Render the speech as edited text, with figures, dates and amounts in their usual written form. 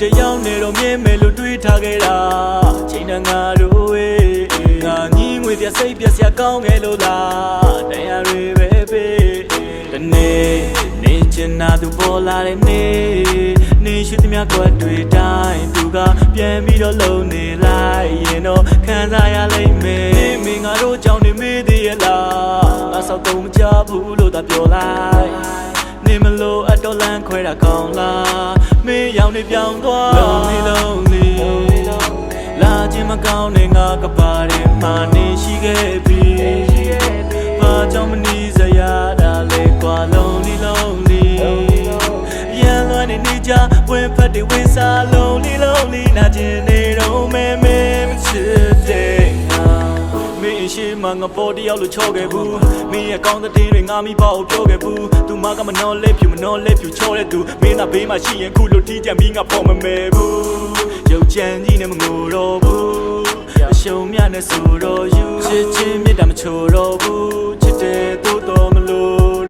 တယောက်နဲ့တော့မြင်မယ်လို့တွေးထားခဲ့တာချိန်နဲ့ငါတို့ငါညီငွေပြစိတ်ပြစရာကောင်းခဲ့လို့လားတရားတွေပဲပေးတနေ့နေချင်တာသူပေါ်လာတဲ့နေရှိသမျှကွက်တွေတိုင်းသူကပြန်ပြီးတော့လုံနေလိုက်ရင်တော့ခံစားရလိမ့်မယ်မင်းငါတို့ကြောင့်နေမေးသေးရဲ့လားငါဆောက်တော့မကြဘူးလို့သာပြောလိုက်နေမလို့အတော်လန့်ခွဲတာကောင်းလားမင်းရောင်နေပြောင်းသွားလုံးလာခြင်းမကောင်းတဲ့ငါကပါတဲ့မာနေရှိခဲ့ပြီဘာကြောင့်မနီးစရာတာလဲကွာလုံးလီရန်လွှမ်းနေကြဝင်ဖက်တွေဝင်စားလုံးလီနာကျင်နေတော့မဲမချစ်တဲ့မင်းရှိမှငါပေါ်တယောက်လို့ချော့ခဲ့ဘူးမင်းရဲ့ကောင်းတဲ့တင်းတွေငါမိပေါ့ပြောခဲ့ဘူးသူမကမနှောလဲဖြူချော့တဲ့သူမင်းသာဘေးမှာရှိရင်ခုလို့တီးကြပြီးငါပေါ်မမဲဘူးရုပ်ချမ်းကြီးနဲ့မငိုတော့ဘူးအရှုံးများနဲ့ဆိုတော့ယူချစ်ချင်းမြတ်တာမချိုတော့ဘူး